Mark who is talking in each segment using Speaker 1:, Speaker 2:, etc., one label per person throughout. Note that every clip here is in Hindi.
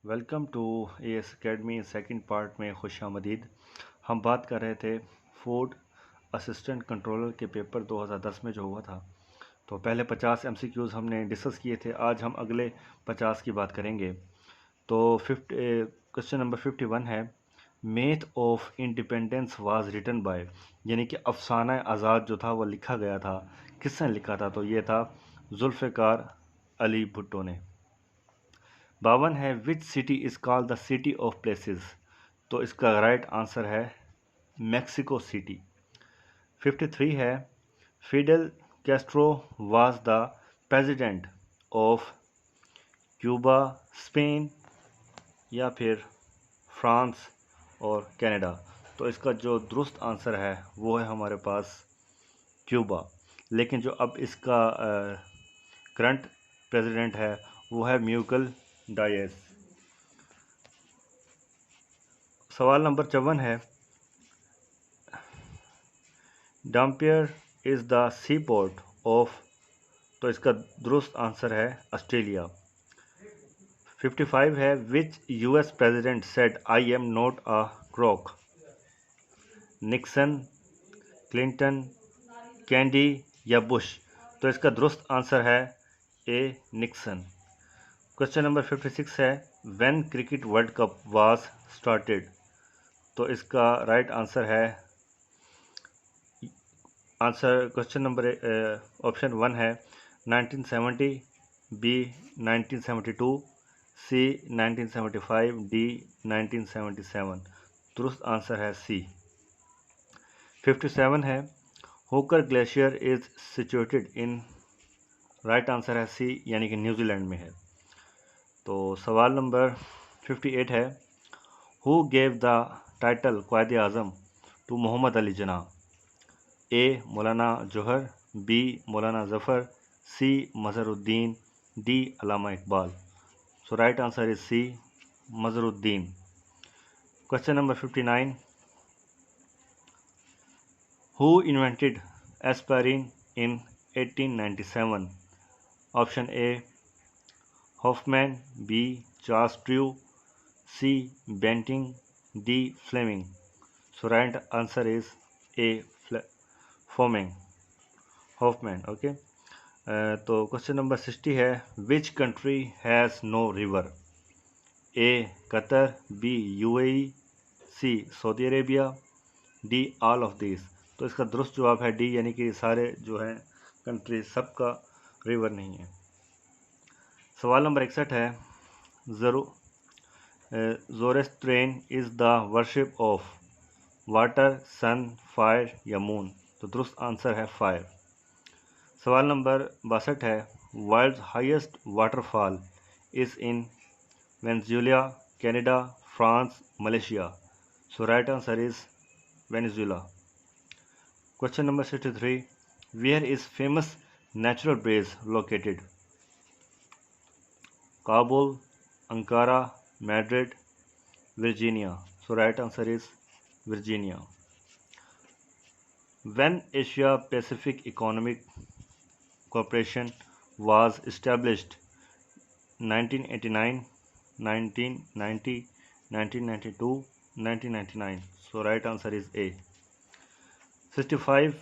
Speaker 1: Welcome to AS academy. Second part में खुशामदीद। हम बात कर रहे थे फूड असिस्टेंट कंट्रोलर के पेपर 2010 में जो हुआ था। तो पहले 50 एमसीक्यूज़ हमने डिस्कस किए थे। आज हम अगले 50 की बात करेंगे। तो क्वेश्चन नंबर 51 है, myth of independence was written by, यानी कि अफसाना आज़ाद जो था वो लिखा गया था, किसने लिखा था? तो ये था जुल्फ़िकार अली भुट्टो ने। 52 है, which city is called the city of places? तो इसका राइट आंसर है मैक्सिको सिटी। 53 है, Fidel Castro was the president of Cuba, Spain या फिर फ्रांस और कनाडा? तो इसका जो दुरुस्त आंसर है वो है हमारे पास क्यूबा। लेकिन जो अब इसका करंट प्रेसिडेंट है वो है म्यूकल डायस। सवाल नंबर 54 है, Dampier is the sea port of? तो इसका दुरुस्त आंसर है ऑस्ट्रेलिया। 55 है, which US president said I am not a crook? Nixon, Clinton, Kennedy या बुश? तो इसका दुरुस्त आंसर है ए निक्सन। क्वेश्चन नंबर 56 है, when cricket world cup was started? तो इसका राइट आंसर है क्वेश्चन नंबर ऑप्शन 1 है 1970, बी 1972, सी 1975, डी 1977। दुरुस्त आंसर है सी। 57 है, होकर glacier is situated in? Right answer है सी, यानी कि न्यूजीलैंड में है। तो सवाल नंबर 58 है, who gave the title Quaid Azam to Mohammad Ali Jinnah? A Maulana Jauhar, B Maulana Zafar, C Mazharuddin, D Allama Iqbal? So right answer is C, Mazharuddin. Question number 59, who invented aspirin in 1897? Option A Hoffman, B Charles Drew, C Banting, D Fleming? So right answer is A Fleming, Hoffman. Okay. तो क्वेश्चन नंबर 60 है, which country has no river? A Qatar, B UAE, C Saudi Arabia, D all of this? तो इसका दुरुस्त जवाब है डी, यानी कि सारे जो हैं कंट्री सबका रिवर नहीं है। सवाल नंबर 61 है, Zoroastrian is the worship of? Water, sun, fire या मून? तो दुरुस्त आंसर है फायर। सवाल नंबर 62 है, world's highest waterfall is in Venezuela, Canada, France, Malaysia? So right answer is Venezuela. Question number 63, where is famous natural bridge located? Kabul, Ankara, Madrid, Virginia? So right answer is Virginia. When Asia Pacific economic corporation was established? 1989, 1990, 1992, 1999? So right answer is A. 65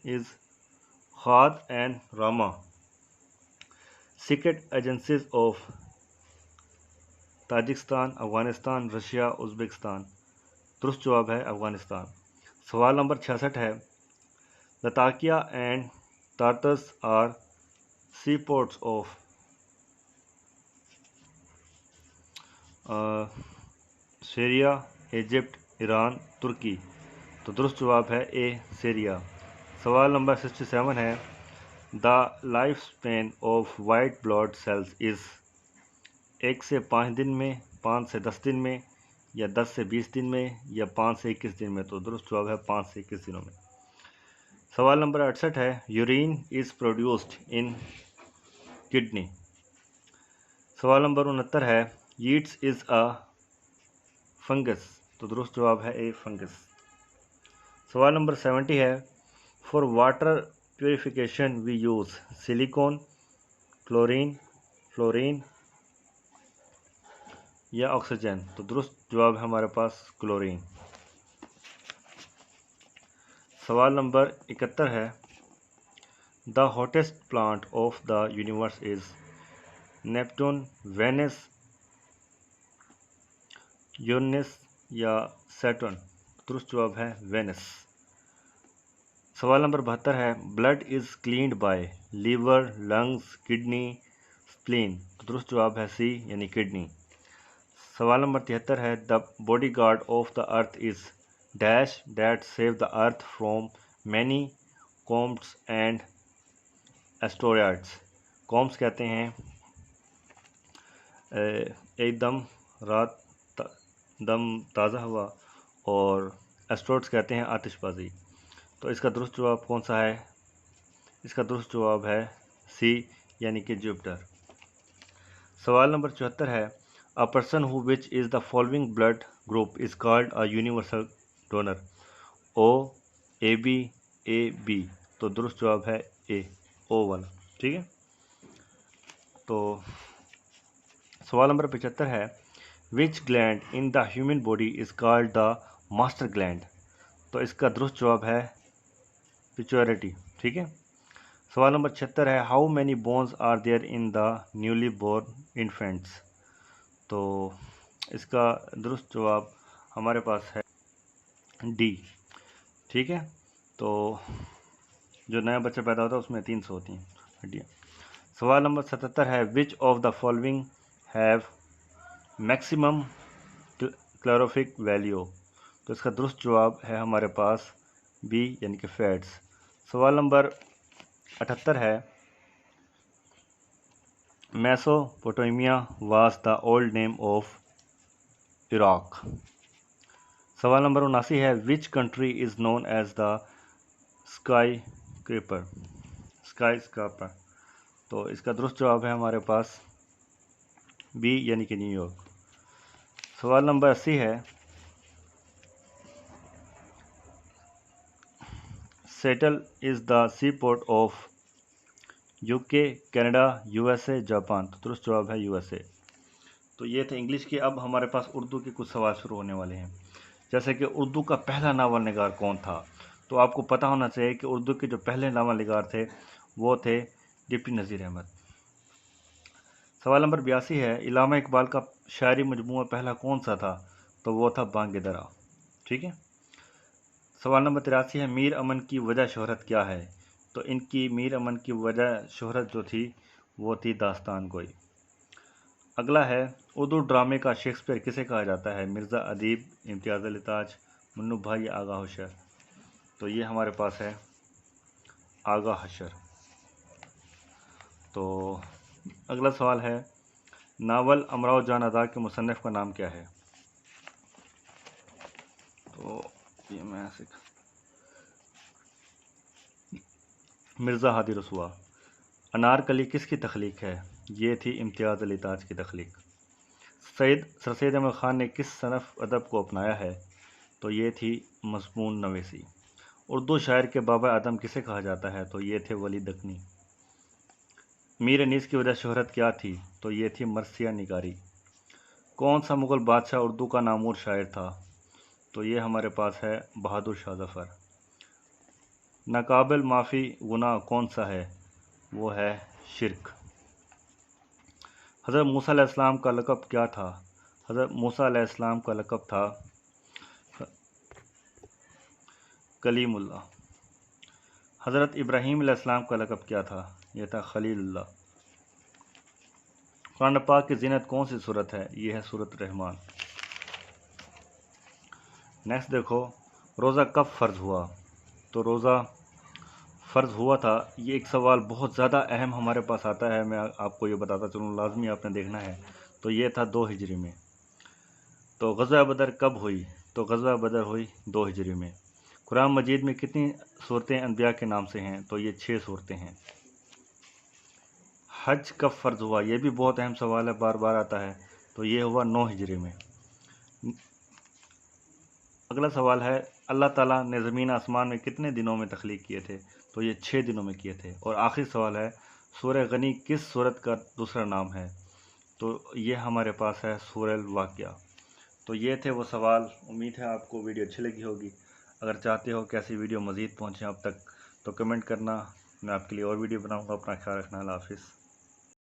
Speaker 1: is Khad and Rama, secret agencies of Tajikistan, Afghanistan, Russia, Uzbekistan? दुरुस्त जवाब है अफगानिस्तान। सवाल नंबर 66 है, Latakia and Tartus are sea ports of? Syria, Egypt, Iran, Turkey? तो दुरुस्त जवाब है ए सीरिया। सवाल नंबर 67 है, the life span of white blood cells is? 1 से 5 दिन में, 5 से 10 दिन में, या 10 से 20 दिन में, या 5 से 21 दिन में? तो दुरुस्त जवाब है 5 से 21 दिनों में। सवाल नंबर 68 है, urine is produced in kidney? सवाल नंबर 69 है, यीट्स इज़ अ फंगस? तो दुरुस्त जवाब है ए फंगस। सवाल नंबर 70 है, for water purification we use silicon, chlorine, fluorine, या ऑक्सीजन? तो दुरुस्त जवाब है हमारे पास क्लोरीन। सवाल नंबर 71 है, the hottest planet of the universe is Neptune, Venus, Uranus या सैटर्न? दुरुस्त जवाब है वेनस। सवाल नंबर 72 है, blood is cleaned by liver, lungs, kidney, spleen? दुरुस्त जवाब है सी यानी किडनी। सवाल नंबर 73 है, the body guard of the earth is dash that save the earth from many comets and asteroids? Comets कहते हैं एकदम रात दम ताज़ा हवा, और एस्टेरॉयड्स कहते हैं आतिशबाजी। तो इसका दुरुस्त जवाब कौन सा है? इसका दुरुस्त जवाब है सी यानी कि जुपिटर। सवाल नंबर 74 है, a person who which is the following blood group is called a universal donor? O, A B? तो दुरुस्त जवाब है ए, ओ वाला। ठीक है। तो सवाल नंबर 75 है, विच gland in the human body is called the master gland? तो इसका दुरुस्त जवाब है पिट्यूटरी। ठीक है। सवाल नंबर 76 है, how many bones are there in the newly born infants? तो इसका दुरुस्त जवाब हमारे पास है डी। ठीक है। तो जो नया बच्चा पैदा होता है उसमें 300 होती हैं हड्डियाँ। सवाल नंबर 77 है, which of the following have maximum chlorophyll value? तो इसका दुरुस्त जवाब है हमारे पास बी यानी कि फैट्स। सवाल नंबर 78 है, Mesopotamia was the old name of Iraq? सवाल नंबर 79 है, which country is known as the skyscraper? तो इसका दुरुस्त जवाब है हमारे पास बी यानी कि न्यूयॉर्क। सवाल नंबर 80 है, Seattle is the sea port of UK, Canada, USA, Japan? तो दुरुस्त जवाब है यूएसए। तो ये थे इंग्लिश के। अब हमारे पास उर्दू के कुछ सवाल शुरू होने वाले हैं। जैसे कि उर्दू का पहला नावल निगार कौन था? तो आपको पता होना चाहिए कि उर्दू के जो पहले नावल निगार थे वो थे डिप्टी नज़ीर अहमद। सवाल नंबर 82 है, इलामा इकबाल का शायरी मजमूआ पहला कौन सा था? तो वो था बांग दरा। ठीक है। सवाल नंबर 83 है, मीर अमन की वजह शोहरत क्या है? तो इनकी मीर अमन की वजह शोहरत जो थी वो थी दास्तान गोई। अगला है, उर्दू ड्रामे का शेक्सपियर किसे कहा जाता है? मिर्ज़ा अदीब, इम्तियाज़ अली ताज, मन्नू भाई या आगा होशर? तो ये हमारे पास है आगा हशर। तो अगला सवाल है, नावल अमराव जान अदा के मुसन्निफ़ का नाम क्या है? तो ये मैं मिर्ज़ा हादी रसुआ। अनारकली किसकी तख्लीक है? ये थी इम्तियाज़ अली ताज की तख्लीक। सर सैयद अहमद ख़ान ने किस सनफ़ अदब को अपनाया है? तो ये थी मज़मून नवीसी। उर्दू शायर के बाबा आदम किसे कहा जाता है? तो ये थे वली दक्नी। मीर अनीस की वजह शोहरत क्या थी? तो ये थी मरसिया निगारी। कौन सा मुग़ल बादशाह उर्दू का नामूर शायर था? तो ये हमारे पास है बहादुर शाह ज़फ़र। नाकाबिल माफ़ी गुनाह कौन सा है? वो है शिरक। हज़रत मूसा अलैहिस्सलाम का लक़ब क्या था? हज़रत मूसा अलैहिस्सलाम का लक़ब था कलीमुल्लाह। हज़रत इब्राहीम अलैहिस्सलाम का लक़ब क्या था? यह था खलीलुल्लाह। कुरान पाक की ज़ीनत कौन सी सूरत है? यह है सूरत रहमान। नेक्स्ट देखो, रोज़ा कब फ़र्ज़ हुआ? तो रोज़ा फ़र्ज़ हुआ था, ये एक सवाल बहुत ज़्यादा अहम हमारे पास आता है। मैं आपको ये बताता चलूँ, लाजमी आपने देखना है। तो ये था 2 हिजरी में। तो ग़ज़वा बदर कब हुई? तो ग़ज़वा बदर हुई 2 हिजरी में। कुरान मजीद में कितनी सूरतें अम्बिया के नाम से हैं? तो ये 6 सूरतें हैं। हज कब फ़र्ज़ हुआ? ये भी बहुत अहम सवाल है, बार बार आता है। तो ये हुआ 9 हिजरी में। अगला सवाल है, अल्लाह ताला ने ज़मीन आसमान में कितने दिनों में तख्लीक किए थे? तो ये 6 दिनों में किए थे। और आखिरी सवाल है, सूरह गनी किस सूरत का दूसरा नाम है? तो ये हमारे पास है सूरह वाक़िया। तो ये थे वो सवाल। उम्मीद है आपको वीडियो अच्छी लगी होगी। अगर चाहते हो कि ऐसी वीडियो मज़ीद पहुँचे आप तक तो कमेंट करना, मैं आपके लिए और वीडियो बनाऊँगा। अपना ख्याल रखना। अल्लाह हाफ़िज़।